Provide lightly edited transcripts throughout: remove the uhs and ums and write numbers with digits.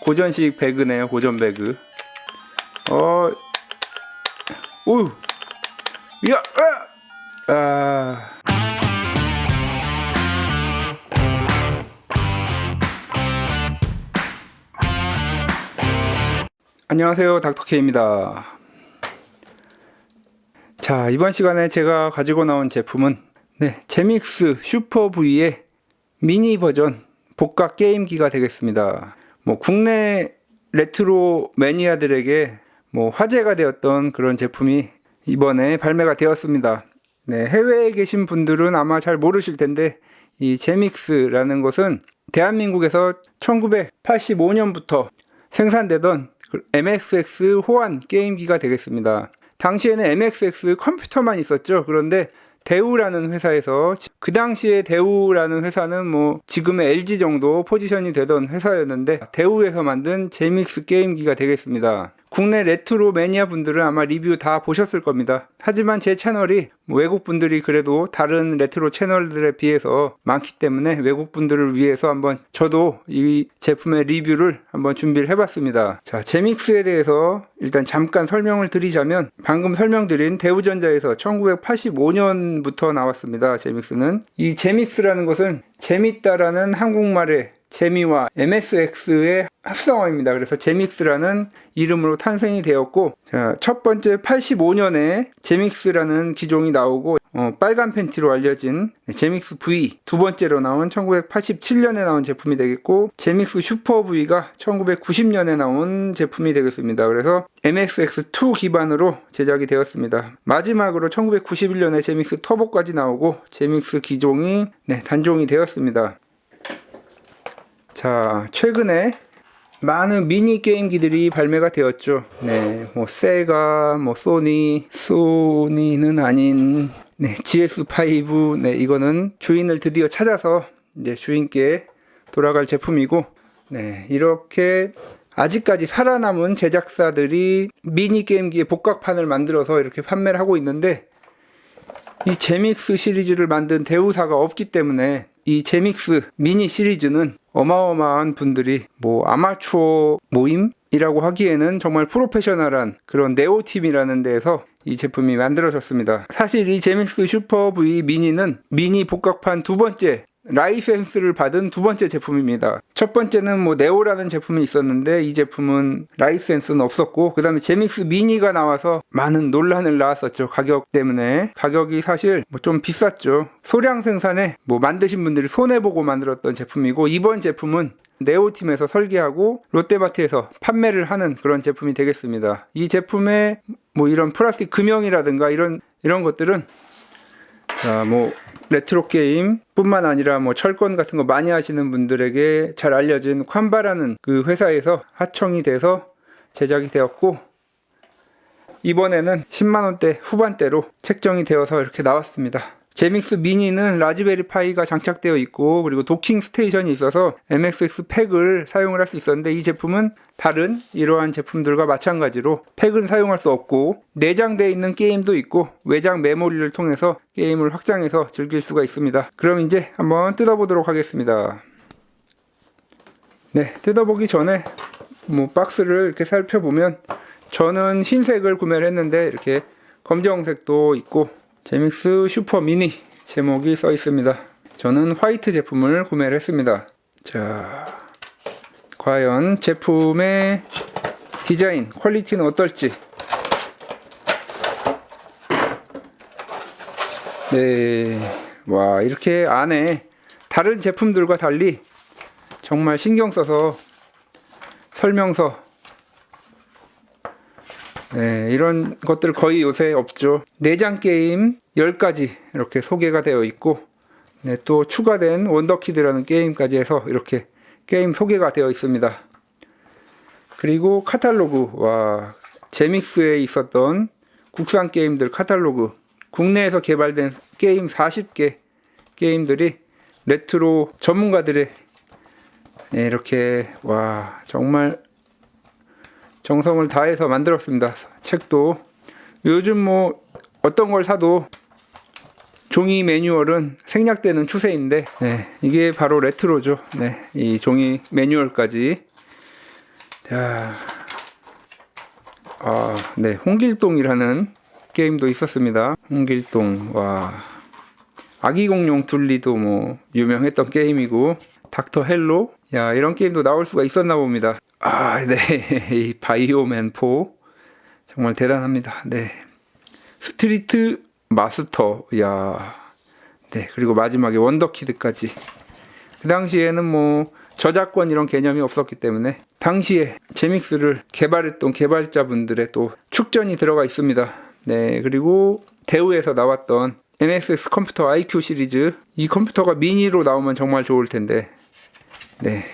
고전식 배그네요. 고전 배그. 오우. 야, 안녕하세요, 닥터케입니다. 자, 이번 시간에 제가 가지고 나온 제품은 제믹스 슈퍼 V의 미니 버전 복각 게임기가 되겠습니다. 국내 레트로 매니아들에게 화제가 되었던 그런 제품이 이번에 발매가 되었습니다. 해외에 계신 분들은 아마 잘 모르실 텐데, 이 제믹스라는 것은 대한민국에서 1985년부터 생산되던 MSX 호환 게임기가 되겠습니다. 당시에는 MSX 컴퓨터만 있었죠. 그런데 대우라는 회사에서, 그 당시에 대우라는 회사는 지금의 LG 정도 포지션이 되던 회사였는데, 대우에서 만든 제믹스 게임기가 되겠습니다. 국내 레트로 매니아 분들은 아마 리뷰 다 보셨을 겁니다. 하지만 제 채널이 외국 분들이 그래도 다른 레트로 채널들에 비해서 많기 때문에 외국 분들을 위해서 한번 저도 이 제품의 리뷰를 한번 준비를 해봤습니다. 자, 제믹스에 대해서 일단 잠깐 설명을 드리자면, 방금 설명드린 대우전자에서 1985년부터 나왔습니다. 제믹스는. 이 제믹스라는 것은 재밌다라는 한국말의 재미와 MSX의 합성어입니다. 그래서 제믹스라는 이름으로 탄생이 되었고, 자, 첫 번째 85년에 제믹스라는 기종이 나오고, 빨간 팬티로 알려진 제믹스 V, 두 번째로 나온 1987년에 나온 제품이 되겠고, 제믹스 슈퍼 V가 1990년에 나온 제품이 되겠습니다. 그래서 MSX2 기반으로 제작이 되었습니다. 마지막으로 1991년에 제믹스 터보까지 나오고, 제믹스 기종이 단종이 되었습니다. 자, 최근에 많은 미니 게임기들이 발매가 되었죠. 세가, 소니는 아닌, GS5, 이거는 주인을 드디어 찾아서 주인께 돌아갈 제품이고, 이렇게 아직까지 살아남은 제작사들이 미니 게임기의 복각판을 만들어서 이렇게 판매를 하고 있는데, 이 제믹스 시리즈를 만든 대우사가 없기 때문에 이 제믹스 미니 시리즈는 어마어마한 분들이 아마추어 모임이라고 하기에는 정말 프로페셔널한 그런 네오팀이라는 데에서 이 제품이 만들어졌습니다. 사실 이 제믹스 슈퍼 V 미니는 미니 복각판 두 번째 라이센스를 받은 두 번째 제품입니다. 첫 번째는 네오라는 제품이 있었는데, 이 제품은 라이센스는 없었고, 그 다음에 제믹스 미니가 나와서 많은 논란을 낳았었죠. 가격 때문에. 가격이 사실 좀 비쌌죠. 소량 생산에 만드신 분들이 손해보고 만들었던 제품이고, 이번 제품은 네오팀에서 설계하고 롯데마트에서 판매를 하는 그런 제품이 되겠습니다. 이 제품에 이런 플라스틱 금형이라든가 이런 것들은, 자, 레트로 게임 뿐만 아니라 철권 같은 거 많이 하시는 분들에게 잘 알려진 콴바라는 그 회사에서 하청이 돼서 제작이 되었고, 이번에는 10만원대 후반대로 책정이 되어서 이렇게 나왔습니다. 제믹스 미니는 라즈베리 파이가 장착되어 있고, 그리고 도킹 스테이션이 있어서 MSX 팩을 사용을 할 수 있었는데, 이 제품은 다른 이러한 제품들과 마찬가지로 팩은 사용할 수 없고, 내장되어 있는 게임도 있고 외장 메모리를 통해서 게임을 확장해서 즐길 수가 있습니다. 그럼 이제 한번 뜯어보도록 하겠습니다. 뜯어보기 전에 박스를 이렇게 살펴보면, 저는 흰색을 구매를 했는데 이렇게 검정색도 있고 제믹스 슈퍼 미니 제목이 써 있습니다. 저는 화이트 제품을 구매를 했습니다. 자, 과연 제품의 디자인, 퀄리티는 어떨지. 와, 이렇게 안에 다른 제품들과 달리 정말 신경 써서 설명서, 이런 것들 거의 요새 없죠. 내장 게임 10가지 이렇게 소개가 되어 있고, 또 추가된 원더키드라는 게임까지 해서 이렇게 게임 소개가 되어 있습니다. 그리고 카탈로그, 와, 제믹스에 있었던 국산 게임들 카탈로그, 국내에서 개발된 게임 40개 게임들이 레트로 전문가들의 이렇게, 와, 정말 정성을 다해서 만들었습니다. 책도 요즘 어떤 걸 사도 종이 매뉴얼은 생략되는 추세인데, 이게 바로 레트로죠. 이 종이 매뉴얼까지 자, 네, 홍길동이라는 게임도 있었습니다. 홍길동, 와, 아기공룡 둘리도 뭐 유명했던 게임이고, 닥터 헬로, 야, 이런 게임도 나올 수가 있었나 봅니다. 네, 이 바이오맨 4 정말 대단합니다. 네, 스트리트 마스터, 야, 네, 그리고 마지막에 원더키드까지. 그 당시에는 뭐 저작권 이런 개념이 없었기 때문에 당시에 제믹스를 개발했던 개발자분들의 또 축전이 들어가 있습니다. 네, 그리고 대우에서 나왔던 NSX 컴퓨터 IQ 시리즈, 이 컴퓨터가 미니로 나오면 정말 좋을 텐데. 네,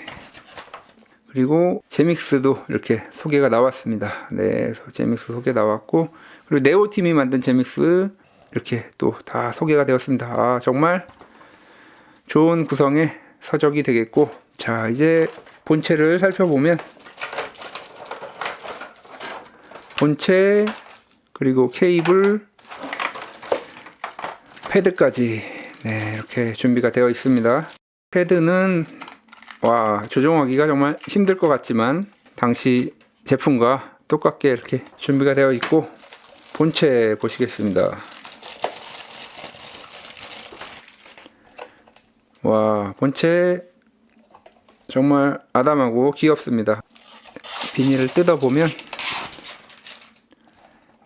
그리고 제믹스도 이렇게 소개가 나왔습니다. 네, 제믹스 소개 나왔고, 그리고 네오팀이 만든 제믹스 이렇게 또 다 소개가 되었습니다. 정말 좋은 구성의 서적이 되겠고, 자, 이제 본체를 살펴보면, 본체, 그리고 케이블, 패드까지, 네, 이렇게 준비가 되어 있습니다. 패드는 와, 조종하기가 정말 힘들 것 같지만 당시 제품과 똑같게 이렇게 준비가 되어 있고, 본체 보시겠습니다. 와, 본체 정말 아담하고 귀엽습니다. 비닐을 뜯어보면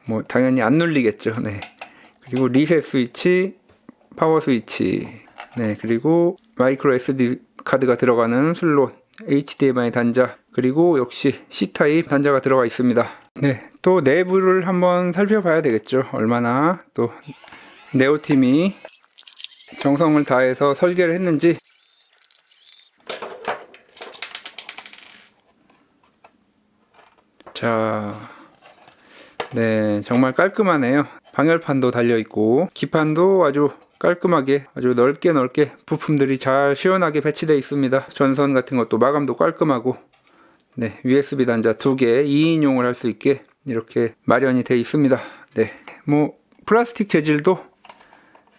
뭐 당연히 안 눌리겠죠. 네, 그리고 리셋 스위치, 파워 스위치, 네, 그리고 마이크로 SD 카드가 들어가는 슬롯, HDMI 단자, 그리고 역시 C타입 단자가 들어가 있습니다. 네, 또 내부를 한번 살펴봐야 되겠죠. 얼마나 또 네오팀이 정성을 다해서 설계를 했는지. 자, 네, 정말 깔끔하네요. 방열판도 달려있고 기판도 아주 깔끔하게, 아주 넓게 부품들이 잘 시원하게 배치되어 있습니다. 전선 같은 것도 마감도 깔끔하고, 네, USB 단자 2개 2인용을 할 수 있게 이렇게 마련이 되어 있습니다. 네, 뭐 플라스틱 재질도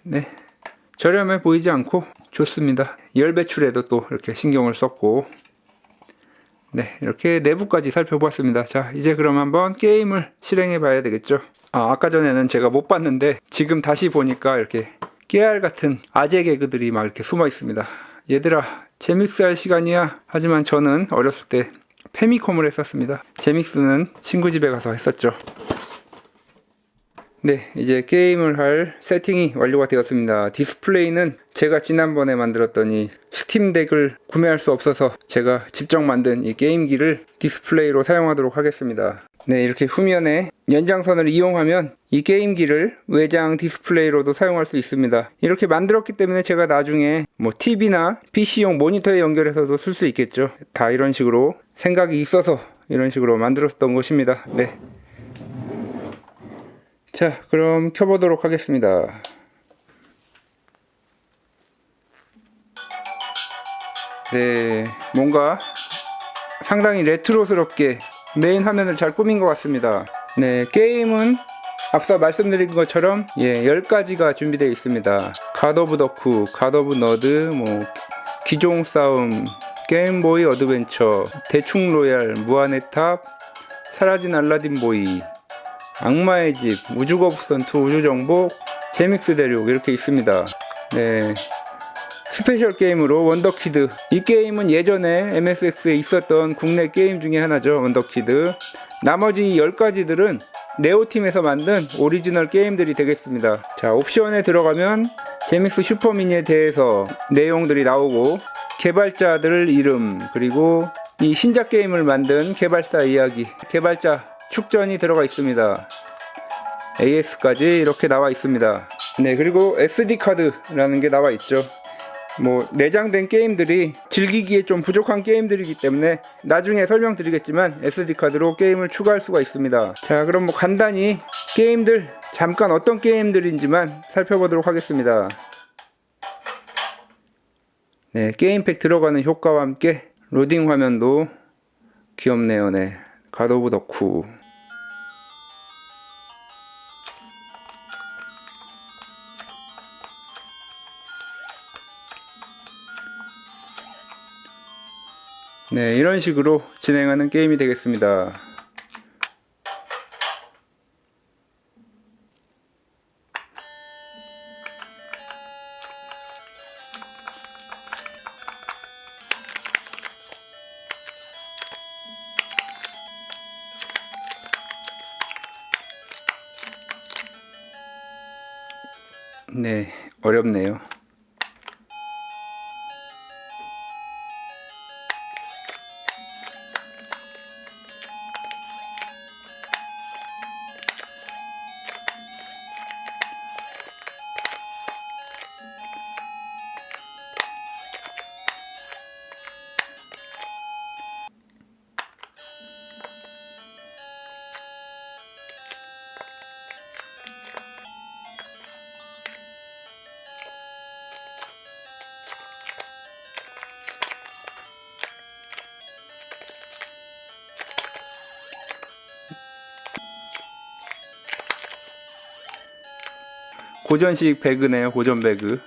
네, 저렴해 보이지 않고 좋습니다. 열 배출에도 또 이렇게 신경을 썼고, 네, 이렇게 내부까지 살펴보았습니다. 자, 이제 그럼 한번 게임을 실행해 봐야 되겠죠. 아까 전에는 제가 못 봤는데 지금 다시 보니까 이렇게 깨알 같은 아재 개그들이 막 이렇게 숨어 있습니다. 얘들아, 제믹스 할 시간이야. 하지만 저는 어렸을 때 페미컴을 했었습니다. 제믹스는 친구 집에 가서 했었죠. 네, 이제 게임을 할 세팅이 완료가 되었습니다. 디스플레이는 제가 지난번에 만들었던 이 스팀덱을 구매할 수 없어서 제가 직접 만든 이 게임기를 디스플레이로 사용하도록 하겠습니다. 네, 이렇게 후면에 연장선을 이용하면 이 게임기를 외장 디스플레이로도 사용할 수 있습니다. 이렇게 만들었기 때문에 제가 나중에 뭐 TV나 PC용 모니터에 연결해서도 쓸 수 있겠죠. 다 이런 식으로 생각이 있어서 이런 식으로 만들었던 것입니다. 네. 자, 그럼 켜보도록 하겠습니다. 네, 뭔가 상당히 레트로스럽게 메인 화면을 잘 꾸민 것 같습니다. 네, 게임은 앞서 말씀드린 것처럼 10가지가 준비되어 있습니다. 갓 오브 덕후, 갓 오브 너드, 뭐 기종 싸움, 게임보이 어드벤처, 대충 로얄, 무한의 탑, 사라진 알라딘 보이, 악마의 집, 우주거북선 2 우주정복, 제믹스 대륙 이렇게 있습니다. 네, 스페셜 게임으로 원더키드, 이 게임은 예전에 MSX에 있었던 국내 게임 중에 하나죠. 원더키드. 나머지 10가지들은 네오팀에서 만든 오리지널 게임들이 되겠습니다. 자, 옵션에 들어가면 제믹스 슈퍼미니에 대해서 내용들이 나오고, 개발자들 이름, 그리고 이 신작 게임을 만든 개발사 이야기, 개발자 축전이 들어가 있습니다. AS까지 이렇게 나와 있습니다. 네, 그리고 SD카드라는 게 나와 있죠. 뭐 내장된 게임들이 즐기기에 좀 부족한 게임들이기 때문에 나중에 설명드리겠지만 SD카드로 게임을 추가할 수가 있습니다. 자, 그럼 뭐 간단히 게임들, 잠깐 어떤 게임들인지만 살펴보도록 하겠습니다. 네, 게임팩 들어가는 효과와 함께 로딩 화면도 귀엽네요. 네, 갓 오브 덕후. 네, 이런 식으로 진행하는 게임이 되겠습니다. 네, 어렵네요. 고전식 배그네요. 고전 배그.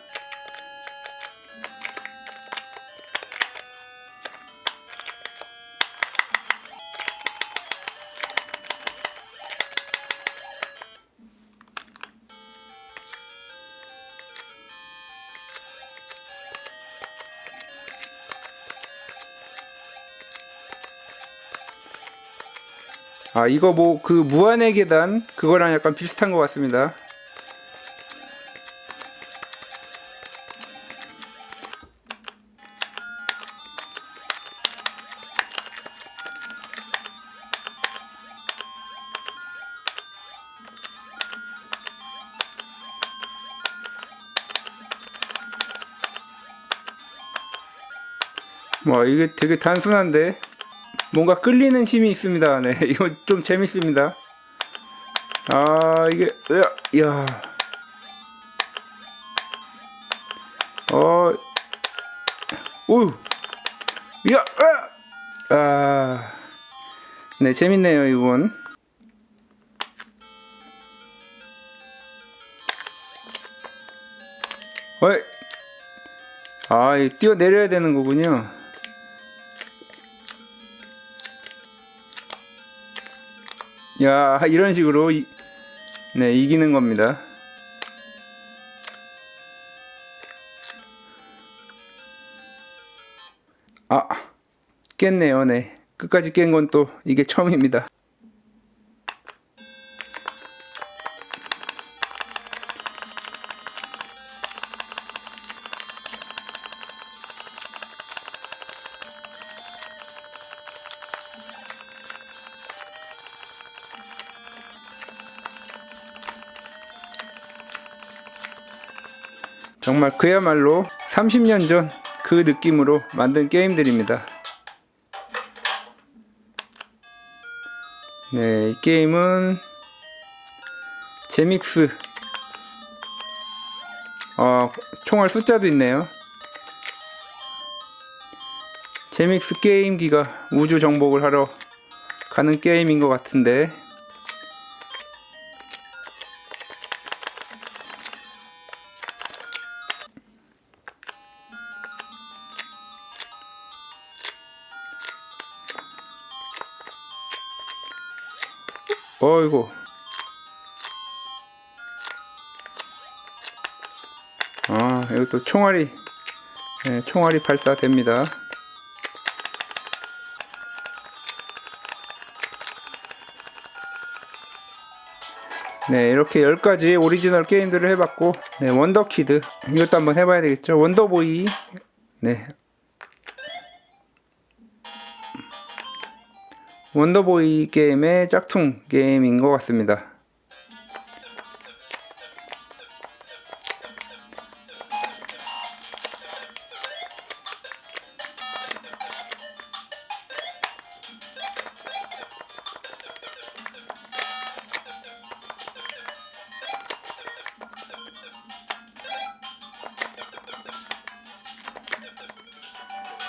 아, 이거 뭐 그 무한의 계단 그거랑 약간 비슷한 것 같습니다. 뭐 이게 되게 단순한데 뭔가 끌리는 힘이 있습니다. 네, 이거 좀 재밌습니다. 아, 이게 야, 오우, 야, 네, 재밌네요 이건. 어이, 뛰어 내려야 되는 거군요. 야, 이런 식으로 네, 이기는 겁니다. 아, 깼네요. 네, 끝까지 깬 건 또 이게 처음입니다. 정말 그야말로 30년 전 그 느낌으로 만든 게임들입니다. 네, 이 게임은 제믹스, 총알 숫자도 있네요. 제믹스 게임기가 우주 정복을 하러 가는 게임인 것 같은데, 어이구. 이것도 총알이, 네, 총알이 발사됩니다. 네, 이렇게 10가지 오리지널 게임들을 해봤고, 네, 원더키드 이것도 한번 해봐야 되겠죠. 원더보이, 네, 원더보이 게임의 짝퉁 게임인 것 같습니다.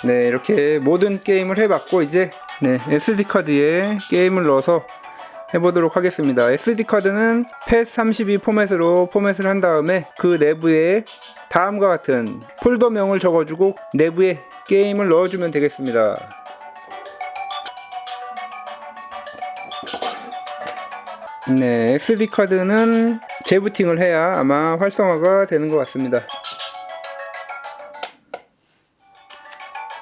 네, 이렇게 모든 게임을 해봤고 이제 네, SD카드에 게임을 넣어서 해보도록 하겠습니다. SD카드는 PES32 포맷으로 포맷을 한 다음에 그 내부에 다음과 같은 폴더명을 적어주고 내부에 게임을 넣어주면 되겠습니다. 네, SD 카드는 재부팅을 해야 아마 활성화가 되는 것 같습니다.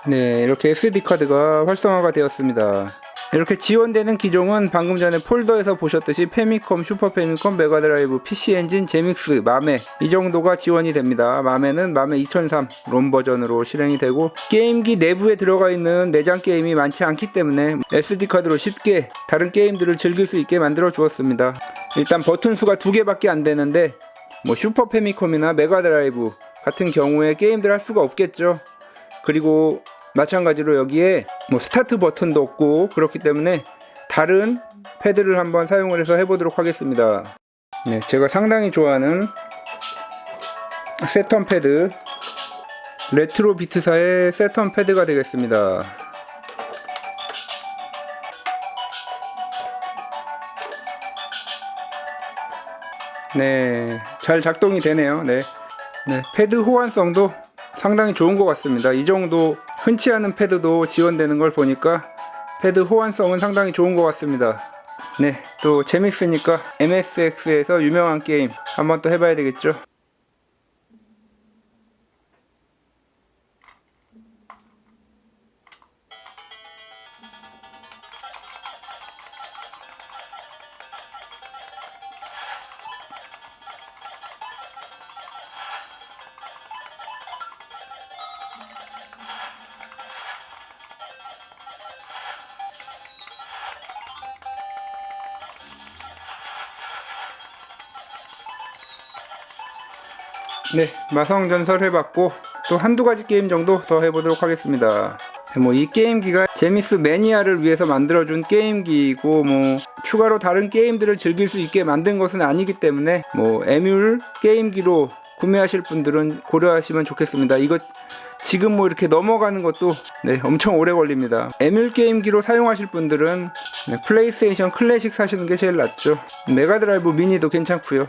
네, 이렇게 SD 카드가 활성화가 되었습니다. 이렇게 지원되는 기종은 방금 전에 폴더에서 보셨듯이 페미컴, 슈퍼 페미컴, 메가드라이브, PC 엔진, 제믹스, 마메 이 정도가 지원이 됩니다. 마메는 마메 2003 롬 버전으로 실행이 되고, 게임기 내부에 들어가 있는 내장 게임이 많지 않기 때문에 SD 카드로 쉽게 다른 게임들을 즐길 수 있게 만들어 주었습니다. 일단 버튼 수가 2개밖에 안 되는데 뭐 슈퍼 페미컴이나 메가드라이브 같은 경우에 게임들 할 수가 없겠죠. 그리고 마찬가지로 여기에 뭐 스타트 버튼도 없고 그렇기 때문에 다른 패드를 한번 사용을 해서 해보도록 하겠습니다. 네, 제가 상당히 좋아하는 세턴 패드, 레트로 비트사의 세턴 패드가 되겠습니다. 네, 잘 작동이 되네요. 네, 패드 호환성도 상당히 좋은 것 같습니다. 이 정도 흔치 않은 패드도 지원되는 걸 보니까 패드 호환성은 상당히 좋은 것 같습니다. 네, 또 재밌으니까 MSX에서 유명한 게임 한번 또 해봐야 되겠죠. 네, 마성전설 해봤고 또 한두 가지 게임 정도 더 해보도록 하겠습니다. 뭐 이 게임기가 제믹스 매니아를 위해서 만들어준 게임기이고 뭐 추가로 다른 게임들을 즐길 수 있게 만든 것은 아니기 때문에 뭐 에뮬 게임기로 구매하실 분들은 고려하시면 좋겠습니다. 이거 지금 뭐 이렇게 넘어가는 것도 네, 엄청 오래 걸립니다. 에뮬 게임기로 사용하실 분들은 네, 플레이스테이션 클래식 사시는 게 제일 낫죠. 메가드라이브 미니도 괜찮고요.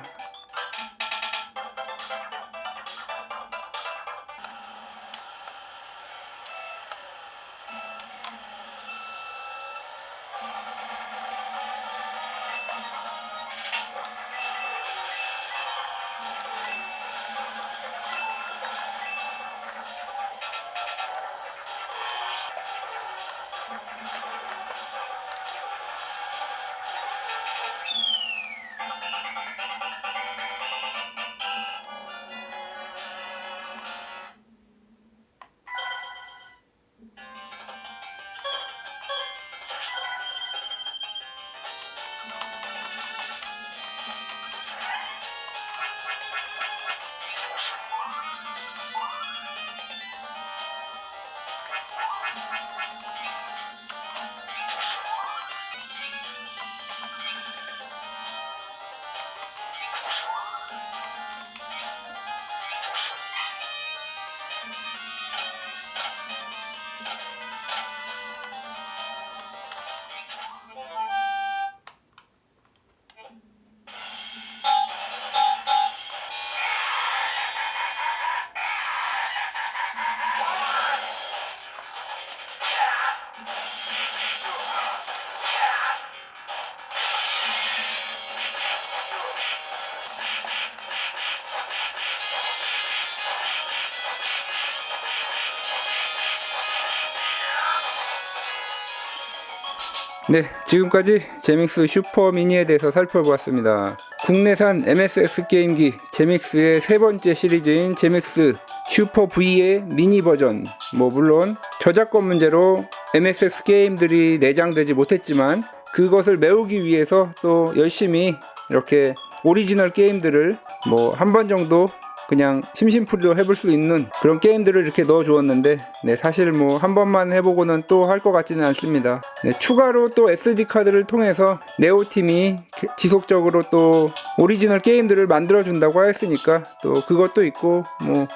네, 지금까지 제믹스 슈퍼 미니에 대해서 살펴보았습니다. 국내산 MSX 게임기 제믹스의 세 번째 시리즈인 제믹스 슈퍼 V의 미니 버전, 뭐 물론 저작권 문제로 MSX 게임들이 내장되지 못했지만 그것을 메우기 위해서 또 열심히 이렇게 오리지널 게임들을 뭐 한 번 정도 그냥 심심풀이로 해볼 수 있는 그런 게임들을 이렇게 넣어 주었는데, 네, 사실 뭐 한 번만 해보고는 또 할 것 같지는 않습니다. 네, 추가로 또 SD 카드를 통해서 네오팀이 지속적으로 또 오리지널 게임들을 만들어 준다고 했으니까 또 그것도 있고, 뭐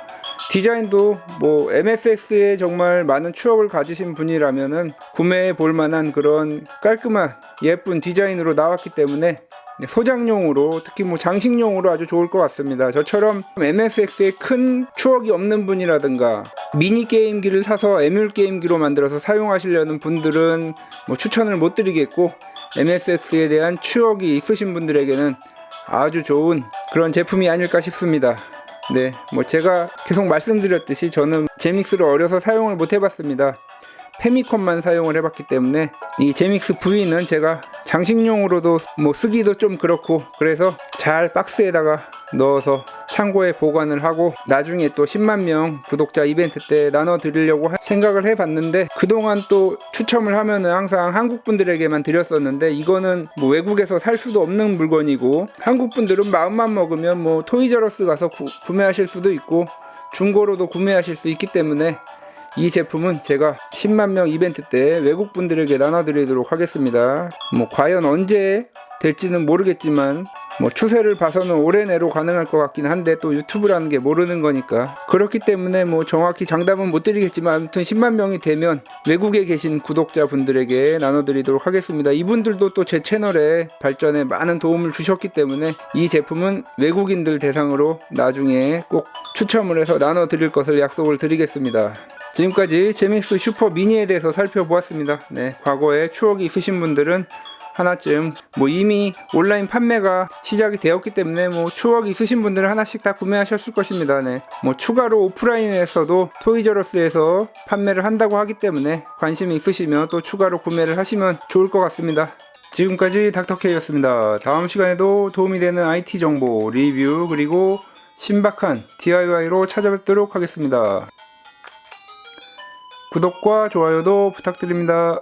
디자인도 뭐 MSX에 정말 많은 추억을 가지신 분이라면은 구매해 볼 만한 그런 깔끔한 예쁜 디자인으로 나왔기 때문에 소장용으로, 특히 뭐 장식용으로 아주 좋을 것 같습니다. 저처럼 MSX에 큰 추억이 없는 분이라든가 미니 게임기를 사서 에뮬 게임기로 만들어서 사용하시려는 분들은 뭐 추천을 못 드리겠고, MSX에 대한 추억이 있으신 분들에게는 아주 좋은 그런 제품이 아닐까 싶습니다. 네, 뭐 제가 계속 말씀드렸듯이 저는 제믹스를 어려서 사용을 못 해봤습니다. 페미컴만 사용을 해봤기 때문에 이 제믹스 V는 제가 장식용으로도 뭐 쓰기도 좀 그렇고, 그래서 잘 박스에다가 넣어서 창고에 보관을 하고 나중에 또 10만 명 구독자 이벤트 때 나눠 드리려고 생각을 해봤는데, 그동안 또 추첨을 하면은 항상 한국 분들에게만 드렸었는데, 이거는 뭐 외국에서 살 수도 없는 물건이고, 한국 분들은 마음만 먹으면 뭐 토이저러스 가서 구매하실 수도 있고 중고로도 구매하실 수 있기 때문에 이 제품은 제가 10만 명 이벤트 때 외국 분들에게 나눠드리도록 하겠습니다. 뭐 과연 언제 될지는 모르겠지만 뭐 추세를 봐서는 올해 내로 가능할 것 같긴 한데, 또 유튜브라는 게 모르는 거니까 그렇기 때문에 뭐 정확히 장담은 못 드리겠지만, 아무튼 10만 명이 되면 외국에 계신 구독자 분들에게 나눠드리도록 하겠습니다. 이분들도 또 제 채널의 발전에 많은 도움을 주셨기 때문에 이 제품은 외국인들 대상으로 나중에 꼭 추첨을 해서 나눠드릴 것을 약속을 드리겠습니다. 지금까지 제믹스 슈퍼 미니에 대해서 살펴보았습니다. 네, 과거에 추억이 있으신 분들은 하나쯤, 뭐 이미 온라인 판매가 시작이 되었기 때문에 뭐 추억이 있으신 분들은 하나씩 다 구매하셨을 것입니다. 네, 뭐 추가로 오프라인에서도 토이저러스에서 판매를 한다고 하기 때문에 관심이 있으시면 또 추가로 구매를 하시면 좋을 것 같습니다. 지금까지 닥터케이였습니다. 다음 시간에도 도움이 되는 IT 정보, 리뷰, 그리고 신박한 DIY로 찾아뵙도록 하겠습니다. 구독과 좋아요도 부탁드립니다.